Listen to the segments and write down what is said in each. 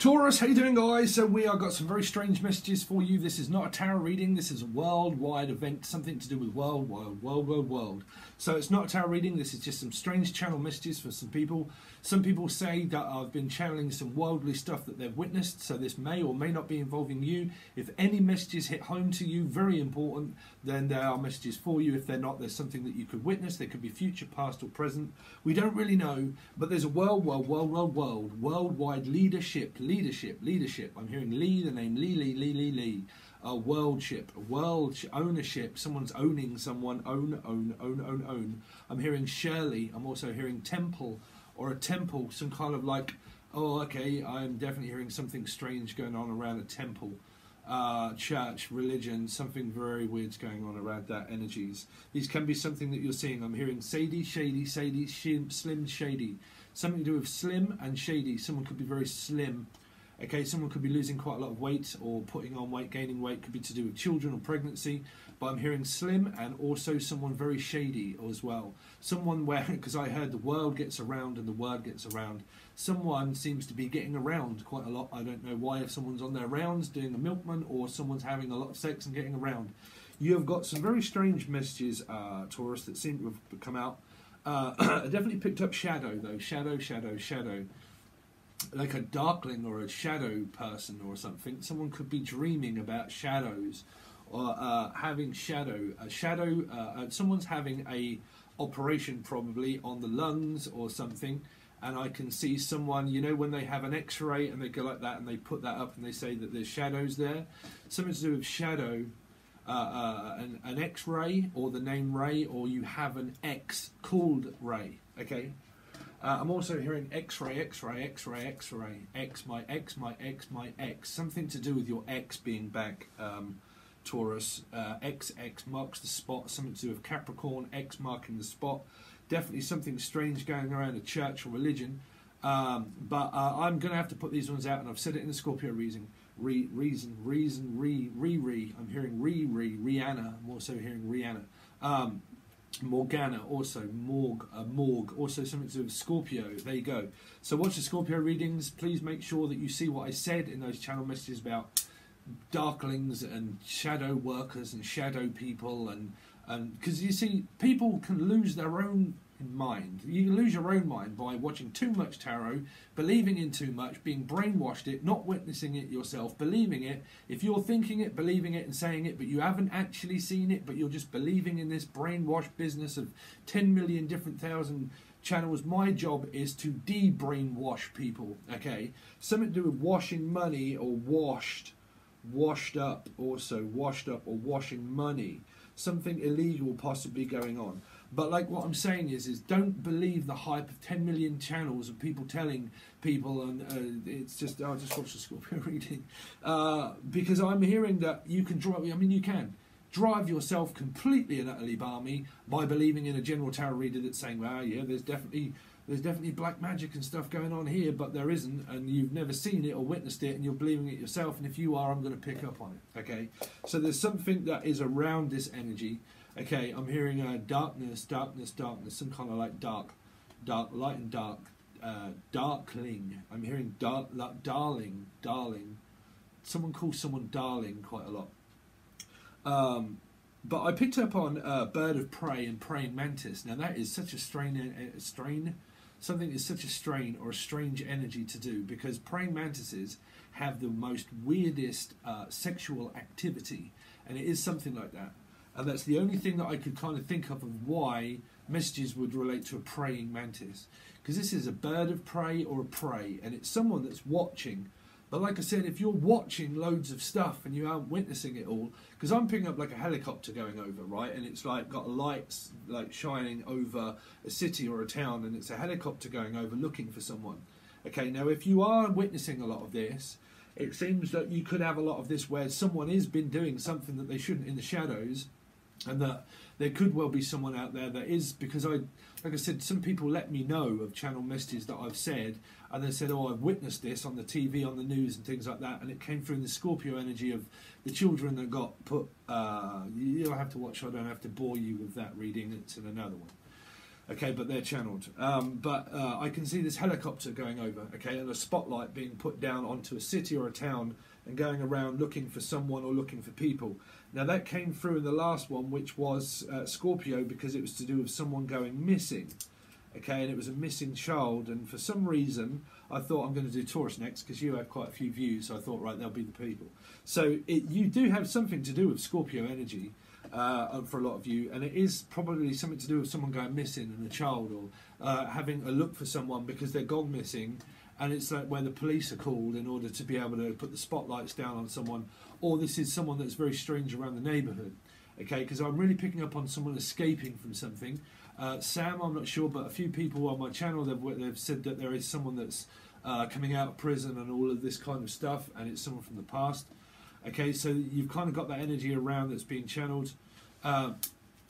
Taurus, how you doing, guys? So I've got some very strange messages for you. This is not a tarot reading. This is a worldwide event, something to do with world. So it's not a tarot reading. This is just some strange channel messages for some people. Some people say that I've been channeling some worldly stuff that they've witnessed. So this may or may not be involving you. If any messages hit home to you, very important, then there are messages for you. If they're not, there's something that you could witness. They could be future, past or present. We don't really know, but there's a worldwide leadership. I'm hearing Lee, the name Lee. A world ownership. Someone's owning someone. Own. I'm hearing Shirley. I'm also hearing temple or a temple. Some kind of like, oh, okay. I'm definitely hearing something strange going on around a temple. Church, religion, something very weird's going on around that energies. These can be something that you're seeing. I'm hearing Sadie, Slim, Shady. Something to do with slim and shady. Someone could be very slim. Okay, someone could be losing quite a lot of weight or putting on weight, gaining weight. Could be to do with children or pregnancy. But I'm hearing slim and also someone very shady as well. Someone where, because I heard the world gets around and the word gets around. Someone seems to be getting around quite a lot. I don't know why, if someone's on their rounds doing a milkman or someone's having a lot of sex and getting around. You have got some very strange messages, Taurus, that seem to have come out. I definitely picked up shadow though. Shadow. Like a darkling or a shadow person or something. Someone could be dreaming about shadows or having shadow. Someone's having a operation probably on the lungs or something. And I can see someone, you know, when they have an x-ray and they go like that and they put that up and they say that there's shadows there. Something to do with shadow. An X-ray or the name Ray, or you have an X called Ray. Okay, I'm also hearing X-ray, X, my X, something to do with your X being back, Taurus. X marks the spot, something to do with Capricorn, X marking the spot. Definitely something strange going around a church or religion. But I'm going to have to put these ones out, and I've said it in the Scorpio reason. I'm hearing Rihanna. I'm also hearing Rihanna. Morgana, also Morg, also something to do with Scorpio. There you go. So watch the Scorpio readings. Please make sure that you see what I said in those channel messages about darklings and shadow workers and shadow people, and because you see, people can lose their own mind. You can lose your own mind by watching too much tarot, believing in too much, being brainwashed it, not witnessing it yourself, believing it. If you're thinking it, believing it and saying it, but you haven't actually seen it, but you're just believing in this brainwash business of 10 million different thousand channels, my job is to de-brainwash people, okay? Something to do with washing money or washed up or washing money. Something illegal possibly going on. But like what I'm saying is don't believe the hype of 10 million channels of people telling people, and it's just, I'll just watch the Scorpio reading. Because I'm hearing that you can drive, you can drive yourself completely and utterly balmy by believing in a general tarot reader that's saying, well, yeah, there's definitely black magic and stuff going on here, but there isn't, and you've never seen it or witnessed it, and you're believing it yourself, and if you are, I'm going to pick up on it, okay? So there's something that is around this energy. Okay, I'm hearing darkness, some kind of like dark, light and dark, darkling. I'm hearing darling. Someone calls someone darling quite a lot. But I picked up on bird of prey and praying mantis. Now that is such a something is such a strain or a strange energy to do, because praying mantises have the most weirdest sexual activity, and it is something like that. And that's the only thing that I could kind of think of why messages would relate to a praying mantis. Because this is a bird of prey or a prey, and it's someone that's watching. But like I said, if you're watching loads of stuff and you aren't witnessing it all, because I'm picking up like a helicopter going over, right? And it's like got lights like shining over a city or a town, and it's a helicopter going over looking for someone. Okay, now if you are witnessing a lot of this, it seems that you could have a lot of this where someone has been doing something that they shouldn't in the shadows, and that there could well be someone out there that is, because like I said, some people let me know of channel messages that I've said, and they said, oh, I've witnessed this on the TV, on the news and things like that, and it came through in the Scorpio energy of the children that got put, you'll have to watch, so I don't have to bore you with that reading, it's in another one. Okay, but they're channeled. I can see this helicopter going over, okay, and a spotlight being put down onto a city or a town and going around looking for someone or looking for people. Now that came through in the last one, which was Scorpio, because it was to do with someone going missing. Okay, and it was a missing child, and for some reason I thought I'm going to do Taurus next because you had quite a few views, so I thought, right, they'll be the people. So you do have something to do with Scorpio energy for a lot of you, and it is probably something to do with someone going missing and a child, or having a look for someone because they're gone missing, and it's like where the police are called in order to be able to put the spotlights down on someone, or this is someone that's very strange around the neighbourhood. Okay, because I'm really picking up on someone escaping from something. Sam, I'm not sure, but a few people on my channel, they've said that there is someone that's coming out of prison and all of this kind of stuff, and it's someone from the past. Okay, so you've kind of got that energy around that's being channeled.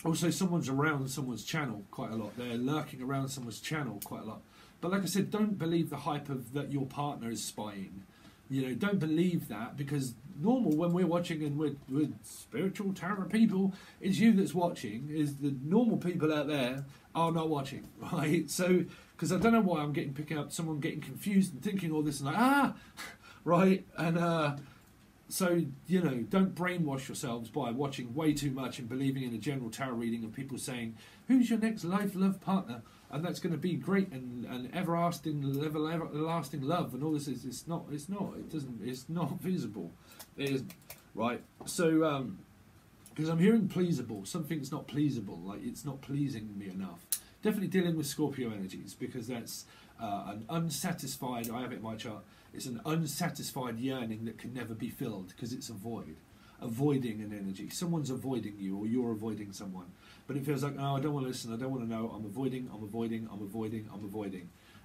Also, someone's around someone's channel quite a lot. They're lurking around someone's channel quite a lot. But like I said, don't believe the hype of that your partner is spying. You know, don't believe that, because normal when we're watching and we're spiritual tarot people, it's you that's watching. Is the normal people out there are not watching, right? So, because I don't know why I'm picking up someone getting confused and thinking all this and like, right? And so, you know, don't brainwash yourselves by watching way too much and believing in a general tarot reading of people saying, who's your next life love partner? And that's going to be great and everlasting love and all this. It's not feasible. It isn't, right? So, because I'm hearing pleasable, something's not pleasable, like it's not pleasing me enough. Definitely dealing with Scorpio energies, because that's an unsatisfied, I have it in my chart, it's an unsatisfied yearning that can never be filled, because it's a void. Avoiding an energy. Someone's avoiding you, or you're avoiding someone. But it feels like, oh, I don't want to listen, I don't want to know, I'm avoiding.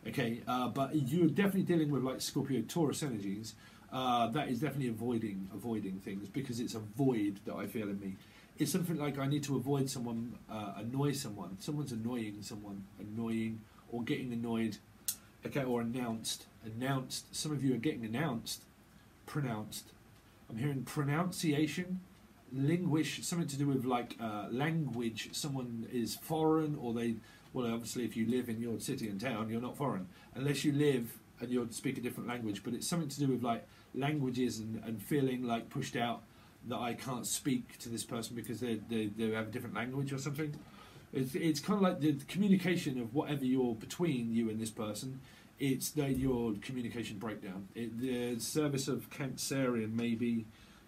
Okay, but you're definitely dealing with like Scorpio Taurus energies. That is definitely avoiding things, because it's a void that I feel in me. It's something like I need to avoid someone, annoy someone. Someone's annoying or getting annoyed. Okay, or announced. Some of you are getting pronounced. I'm hearing pronunciation, linguish, something to do with like language. Someone is foreign, or well, obviously if you live in your city and town, you're not foreign. Unless you live and you speak a different language, but it's something to do with like languages and feeling like pushed out, that I can't speak to this person because they have a different language or something. It's kind of like the communication of whatever you're between you and this person. It's your communication breakdown. The service of Cancerian, maybe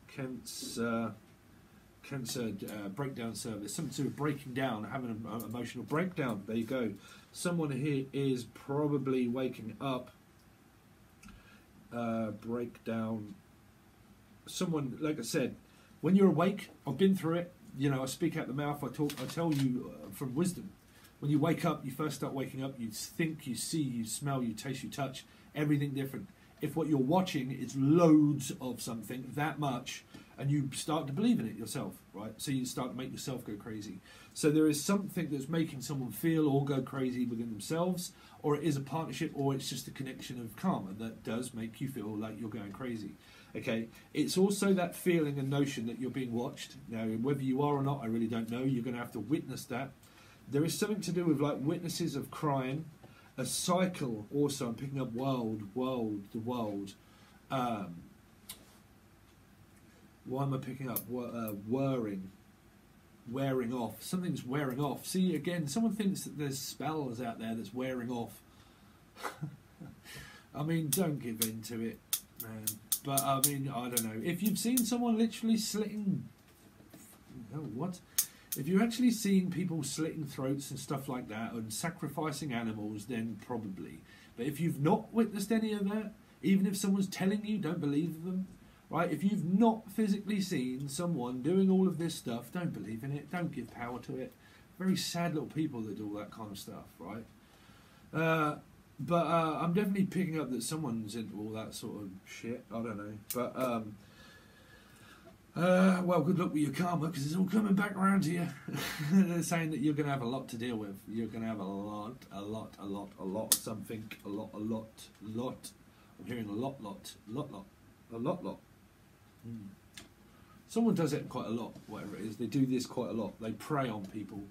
Cancer breakdown service, something to do with breaking down, having an emotional breakdown. There you go. Someone here is probably waking up. Breakdown. Someone, like I said, when you're awake, I've been through it. You know, I speak out the mouth. I tell you from wisdom. When you wake up, you first start waking up, you think, you see, you smell, you taste, you touch, everything different. If what you're watching is loads of something, that much, and you start to believe in it yourself, right? So you start to make yourself go crazy. So there is something that's making someone feel or go crazy within themselves, or it is a partnership, or it's just a connection of karma that does make you feel like you're going crazy. Okay, it's also that feeling and notion that you're being watched. Now, whether you are or not, I really don't know. You're going to have to witness that. There is something to do with like witnesses of crime, a cycle also. I'm picking up the world. Why am I picking up wearing off? Something's wearing off. See, again, someone thinks that there's spells out there that's wearing off. I mean, don't give in to it, man. But I mean, I don't know. If you've seen someone literally slitting, if you're actually seeing people slitting throats and stuff like that and sacrificing animals, then probably. But if you've not witnessed any of that, even if someone's telling you, don't believe them, right? If you've not physically seen someone doing all of this stuff, don't believe in it. Don't give power to it. Very sad little people that do all that kind of stuff, right? But I'm definitely picking up that someone's into all that sort of shit. I don't know. But well, good luck with your karma, because it's all coming back around to you. They're saying that you're going to have a lot to deal with. You're going to have a lot of something. A lot. I'm hearing a lot. Someone does it quite a lot, whatever it is. They do this quite a lot. They prey on people.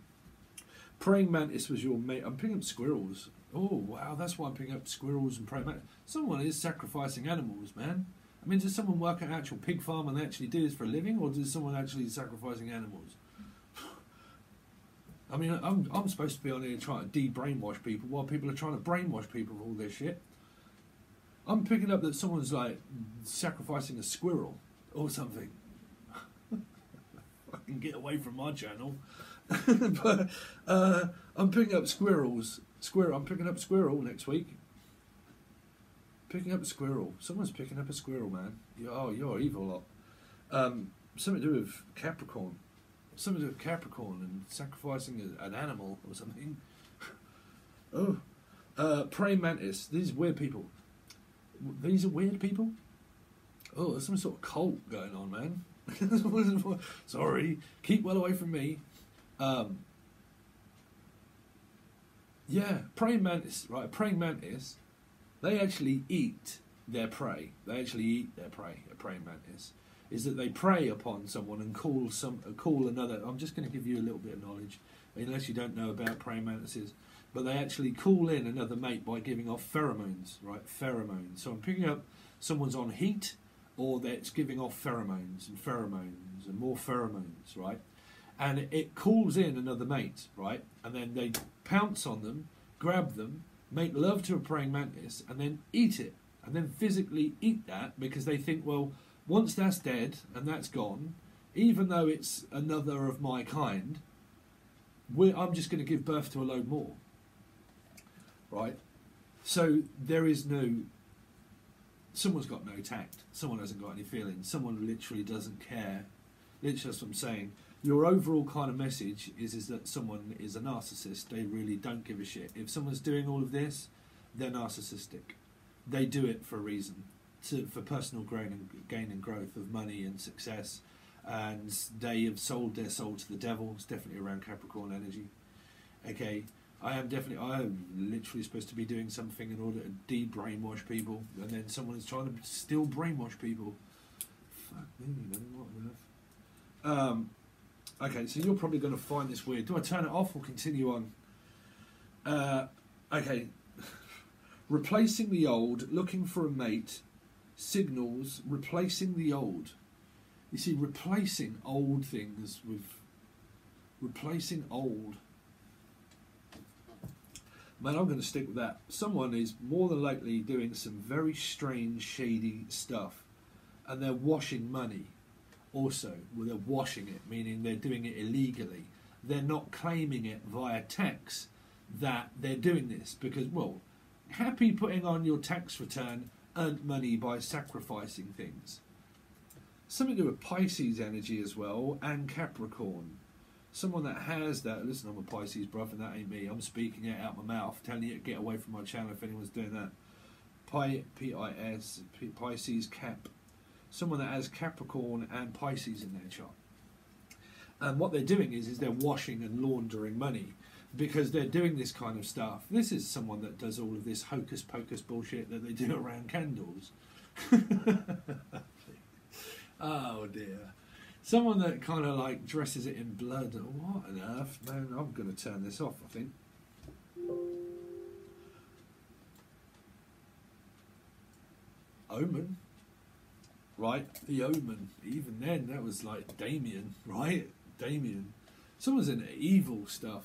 Praying mantis was your mate. I'm picking up squirrels. Oh wow, that's why I'm picking up squirrels and praying mantis. Someone is sacrificing animals, man. I mean, does someone work at an actual pig farm and they actually do this for a living, or does someone actually sacrificing animals? I mean, I'm supposed to be on here trying to de-brainwash people while people are trying to brainwash people with all this shit. I'm picking up that someone's like sacrificing a squirrel or something. Fucking get away from my channel. But I'm picking up squirrels. I'm picking up squirrel next week. Picking up a squirrel. Someone's picking up a squirrel, man. You're evil lot. Something to do with Capricorn. Something to do with Capricorn and sacrificing an animal or something. Praying mantis. These weird people. These are weird people? Oh, there's some sort of cult going on, man. Sorry. Keep well away from me. Yeah, praying mantis, right? A praying mantis, they actually eat their prey. They actually eat their prey. A praying mantis is that they prey upon someone and call another. I'm just going to give you a little bit of knowledge, unless you don't know about praying mantises. But they actually call in another mate by giving off pheromones, right? Pheromones. So I'm picking up someone's on heat, or that's giving off pheromones and more pheromones, right? And it calls in another mate, right? And then they pounce on them, grab them, make love to a praying mantis, and then eat it. And then physically eat that because they think, well, once that's dead and that's gone, even though it's another of my kind, I'm just going to give birth to a load more. Right? So there is someone's got no tact. Someone hasn't got any feelings. Someone literally doesn't care. Literally, that's what I'm saying. Your overall kind of message is that someone is a narcissist. They really don't give a shit. If someone's doing all of this, they're narcissistic. They do it for a reason, for personal gain and growth of money and success. And they have sold their soul to the devil. It's definitely around Capricorn energy. Okay, I am literally supposed to be doing something in order to de-brainwash people, and then someone is trying to still brainwash people. Fuck me, man, what on earth? Okay, so you're probably going to find this weird. Do I turn it off or continue on? Okay. Replacing the old, looking for a mate, signals, replacing the old. You see, replacing old things with... Replacing old. Man, I'm going to stick with that. Someone is more than likely doing some very strange, shady stuff. And they're washing money. Also, well, they're washing it, meaning they're doing it illegally. They're not claiming it via tax that they're doing this because, well, happy putting on your tax return, earned money by sacrificing things. Something to do with Pisces energy as well, and Capricorn. Someone that has that. Listen, I'm a Pisces, bruv, and that ain't me. I'm speaking it out my mouth, telling you to get away from my channel if anyone's doing that. P-I-S, Pisces, Cap. Someone that has Capricorn and Pisces in their chart. And what they're doing is they're washing and laundering money because they're doing this kind of stuff. This is someone that does all of this hocus pocus bullshit that they do around candles. Oh dear. Someone that kind of like dresses it in blood. What on earth? Man, I'm going to turn this off, I think. Omen. Right, the Omen. Even then, that was like Damien, right? Damien. Someone's in evil stuff.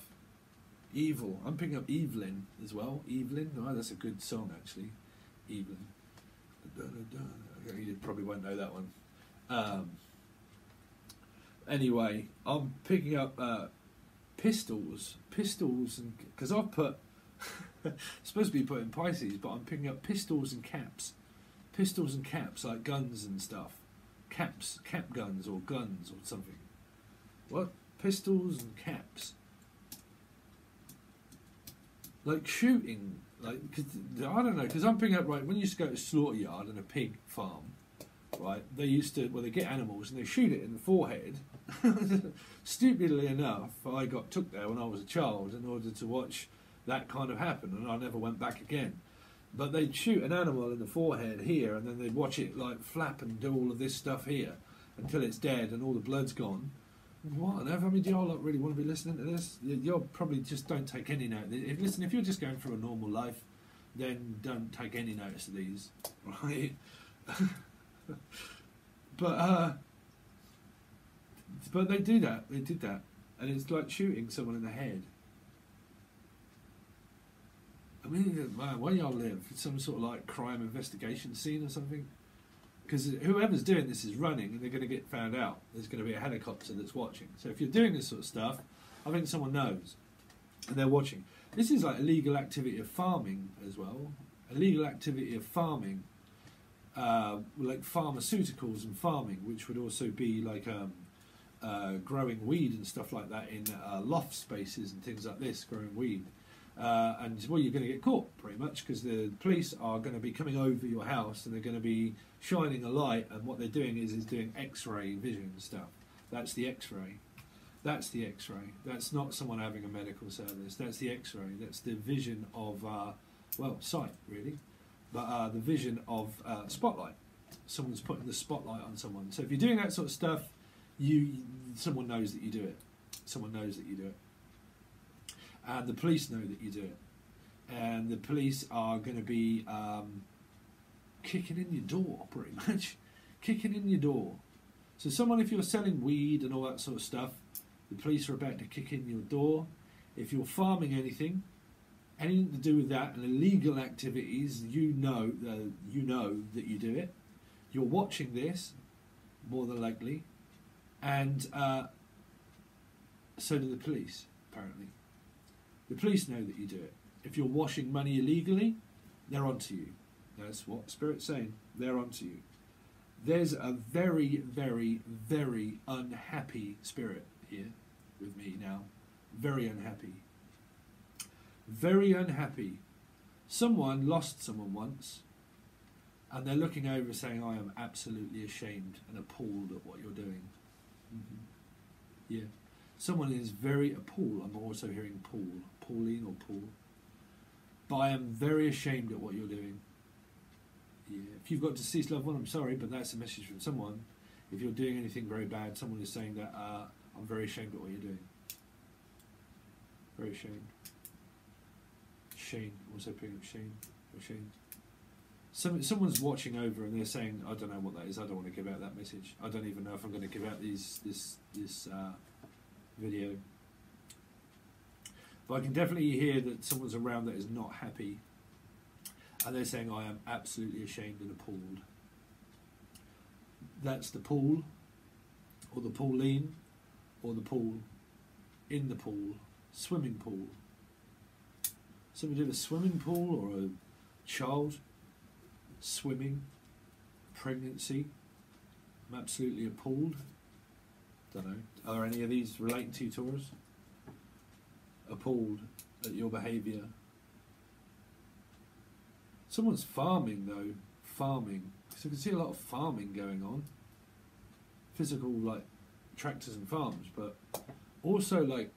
Evil. I'm picking up Evelyn as well. Evelyn. Oh, that's a good song, actually. Evelyn. You probably won't know that one. Anyway, I'm picking up pistols. Pistols, because I've put... supposed to be put in Pisces, but I'm picking up pistols and caps. Pistols and caps, like guns and stuff. Caps, cap guns or guns or something. What? Pistols and caps. Like shooting. Like, cause, I don't know, because I'm picking up, right, when you used to go to a slaughter yard and a pig farm, right, they used to, well, they get animals and they shoot it in the forehead. Stupidly enough, I got took there when I was a child in order to watch that kind of happen, and I never went back again. But they'd shoot an animal in the forehead here, and then they'd watch it like flap and do all of this stuff here until it's dead and all the blood's gone. What on earth? I mean, do y'all not really want to be listening to this? You'll probably just don't take any note. Listen, if you're just going through a normal life, then don't take any notice of these, right? But they do that. They did that, and it's like shooting someone in the head. I mean, man, where y'all live? It's some sort of like crime investigation scene or something. Because whoever's doing this is running, and they're going to get found out. There's going to be a helicopter that's watching. So if you're doing this sort of stuff, I think someone knows, and they're watching. This is like illegal activity of farming as well. Illegal activity of farming, like pharmaceuticals and farming, which would also be like growing weed and stuff like that in loft spaces and things like this, growing weed. And well, you're going to get caught pretty much, because the police are going to be coming over your house and they're going to be shining a light, and what they're doing is doing X-ray vision stuff. That's the X-ray. That's the X-ray. That's not someone having a medical service. That's the X-ray. That's the vision of well, sight really, but the vision of spotlight. Someone's putting the spotlight on someone. So if you're doing that sort of stuff, someone knows that you do it. Someone knows that you do it. And the police know that you do it. And the police are going to be kicking in your door, pretty much. Kicking in your door. So someone, if you're selling weed and all that sort of stuff, the police are about to kick in your door. If you're farming anything to do with that, and illegal activities, you know that you do it. You're watching this, more than likely. And so do the police, apparently. The police know that you do it. If you're washing money illegally, they're onto you. That's what Spirit's saying. They're onto you. There's a very, very, very unhappy spirit here with me now. Very unhappy. Very unhappy. Someone lost someone once, and they're looking over saying, I am absolutely ashamed and appalled at what you're doing. Mm-hmm. Yeah. Someone is very appalled. I'm also hearing Paul. Pauline or Paul. But I am very ashamed at what you're doing. Yeah. If you've got deceased loved one, I'm sorry, but that's a message from someone. If you're doing anything very bad, someone is saying that I'm very ashamed at what you're doing. Very ashamed. Shame. Also putting up shame. Ashamed. Someone's watching over and they're saying, I don't know what that is. I don't want to give out that message. I don't even know if I'm going to give out this video. But I can definitely hear that someone's around that is not happy, and they're saying, I am absolutely ashamed and appalled. That's the Paul, or the Pauline, or the Paul, in the pool, swimming pool. Something to do with a swimming pool, or a child swimming, pregnancy. I'm absolutely appalled. Don't know. Are there any of these relating to you, Taurus? Appalled at your behaviour. Someone's farming though. Farming. So you can see a lot of farming going on. Physical, like tractors and farms, but also like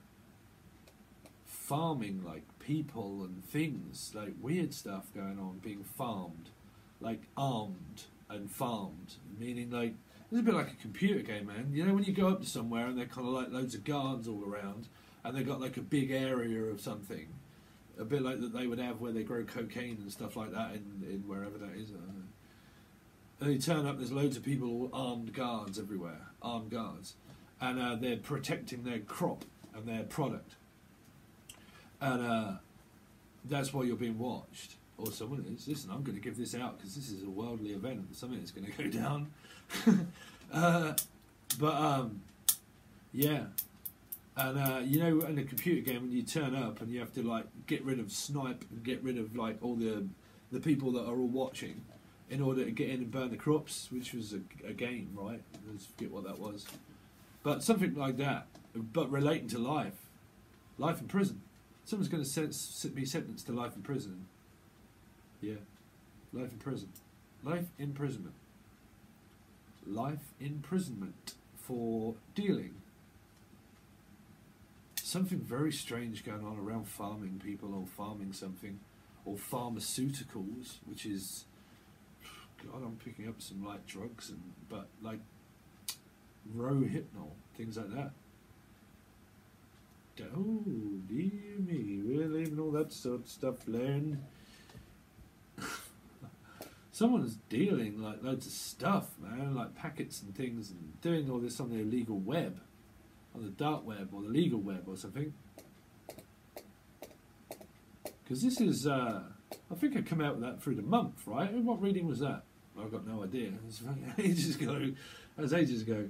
farming, like people and things, like weird stuff going on, being farmed, like armed and farmed, meaning like it's a bit like a computer game, man. You know when you go up to somewhere and they're kind of like loads of guards all around, and they've got like a big area of something, a bit like that they would have where they grow cocaine and stuff like that in wherever that is. I don't know. And you turn up, there's loads of people, all armed guards everywhere, armed guards, and they're protecting their crop and their product, and that's why you're being watched. Or someone is. Listen, I'm going to give this out because this is a worldly event. Something is going to go down. Yeah. And you know, in a computer game, when you turn up and you have to like get rid of snipe and get rid of like all the people that are all watching in order to get in and burn the crops, which was a game, right? Let's forget what that was. But something like that, but relating to life in prison. Someone's going to be sentenced to life in prison. Yeah, life in prison. Life imprisonment. Life imprisonment for dealing. Something very strange going on around farming people or farming something, or pharmaceuticals, which is, God, I'm picking up some like drugs but like Rohypnol, things like that. Oh, dear me, we're leaving all that sort of stuff alone. Someone's dealing like loads of stuff, man, like packets and things, and doing all this on the illegal web, on the dark web or the legal web or something. Because this is, I think I come out with that through the month, right? What reading was that? I've got no idea. It was ages ago. That was ages ago.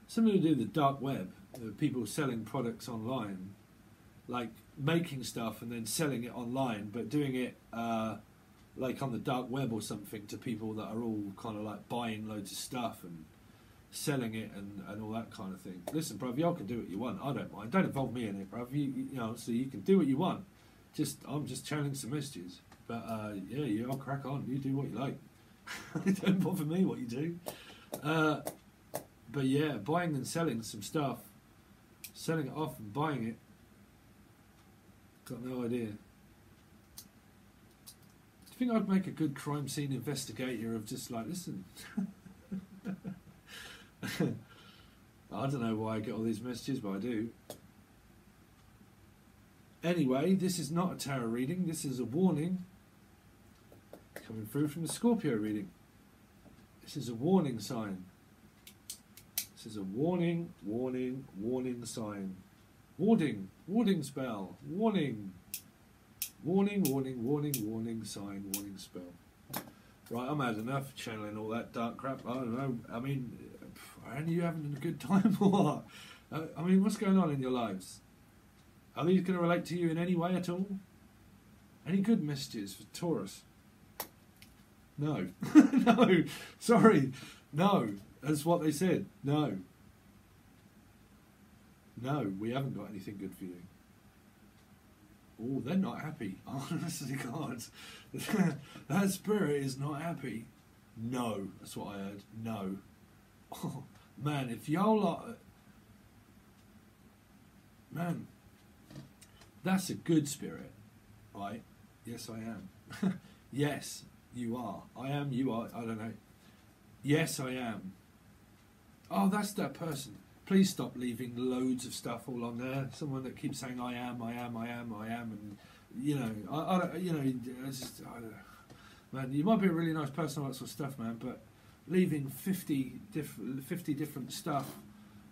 Something to do with the dark web, people selling products online, like making stuff and then selling it online, but doing it like on the dark web or something to people that are all kind of like buying loads of stuff and selling it and all that kind of thing. Listen, bruv, y'all can do what you want. I don't mind. Don't involve me in it, bruv. You know, so you can do what you want. I'm just channeling some messages. But yeah, you all crack on. You do what you like. It don't bother me what you do. But yeah, buying and selling some stuff, selling it off and buying it. Got no idea. Do you think I'd make a good crime scene investigator of just like, listen, I don't know why I get all these messages, but I do. Anyway, this is not a tarot reading. This is a warning coming through from the Scorpio reading. This is a warning sign. This is a warning, warning, warning sign. Warding, warding spell, warning. Warning, warning, warning, warning sign, warning spell. Right, I'm had enough channeling all that dark crap. I don't know. I mean, are you having a good time or what? I mean, what's going on in your lives? Are these going to relate to you in any way at all? Any good messages for Taurus? No. No. Sorry. No. That's what they said. No. No, we haven't got anything good for you. Oh, they're not happy. Honestly, God. That spirit is not happy. No. That's what I heard. No. Oh, man, if y'all are... Man, that's a good spirit, right? Yes, I am. Yes, you are. I am, you are. I don't know. Yes, I am. Oh, that's that person. Please stop leaving loads of stuff all on there. Someone that keeps saying I am, and you know, I don't know. Man, you might be a really nice person, all that sort of stuff, man, but leaving 50 different stuff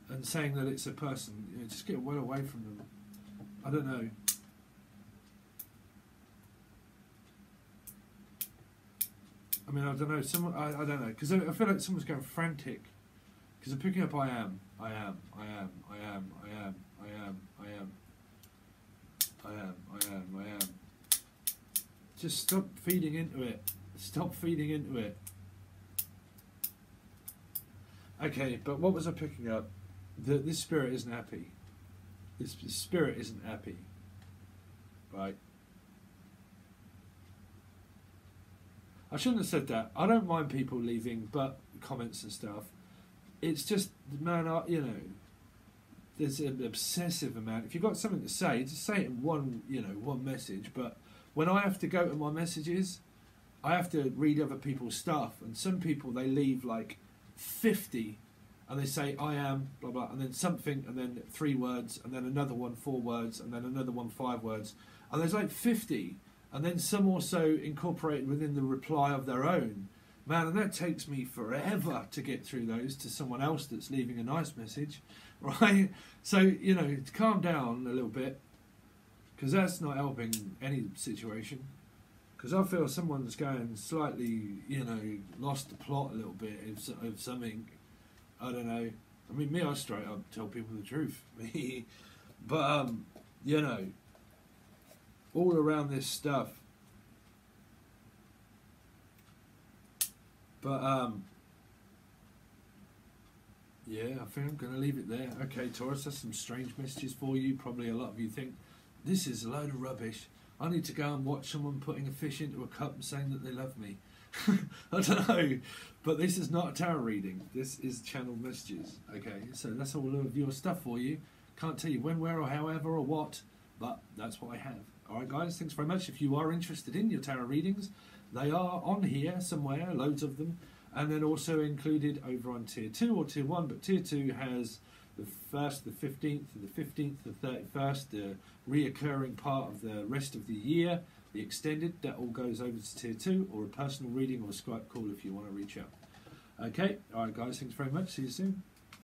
and saying that it's a person, you know, just get well away from them. I don't know. I mean, I don't know. I don't know, because I feel like someone's going frantic. Because I'm picking up I am. Just stop feeding into it. Stop feeding into it. Okay, but what was I picking up? This spirit isn't happy. This spirit isn't happy. Right? I shouldn't have said that. I don't mind people leaving but comments and stuff. It's just, man, you know, there's an obsessive amount. If you've got something to say, just say it in one message. But when I have to go to my messages, I have to read other people's stuff. And some people, they leave like 50 and they say, I am, blah, blah, and then something, and then 3 words, and then another one, 4 words, and then another one, 5 words. And there's like 50. And then some also incorporated within the reply of their own. Man, and that takes me forever to get through those to someone else that's leaving a nice message, right? So, you know, calm down a little bit, because that's not helping any situation. Because I feel someone's going slightly, you know, lost the plot a little bit of something. I don't know. I mean, me, I straight up tell people the truth. But, you know, all around this stuff. But, yeah, I think I'm going to leave it there. Okay, Taurus, that's some strange messages for you. Probably a lot of you think, this is a load of rubbish. I need to go and watch someone putting a fish into a cup and saying that they love me. I don't know. But this is not a tarot reading. This is channeled messages. Okay, so that's all of your stuff for you. Can't tell you when, where, or however, or what. But that's what I have. All right, guys, thanks very much. If you are interested in your tarot readings, they are on here somewhere, loads of them, and then also included over on Tier 2 or Tier 1, but Tier 2 has the 1st, the 15th, the 15th, the 31st, the reoccurring part of the rest of the year, the extended, that all goes over to tier 2, or a personal reading or a Skype call if you want to reach out. Okay, alright guys, thanks very much, see you soon.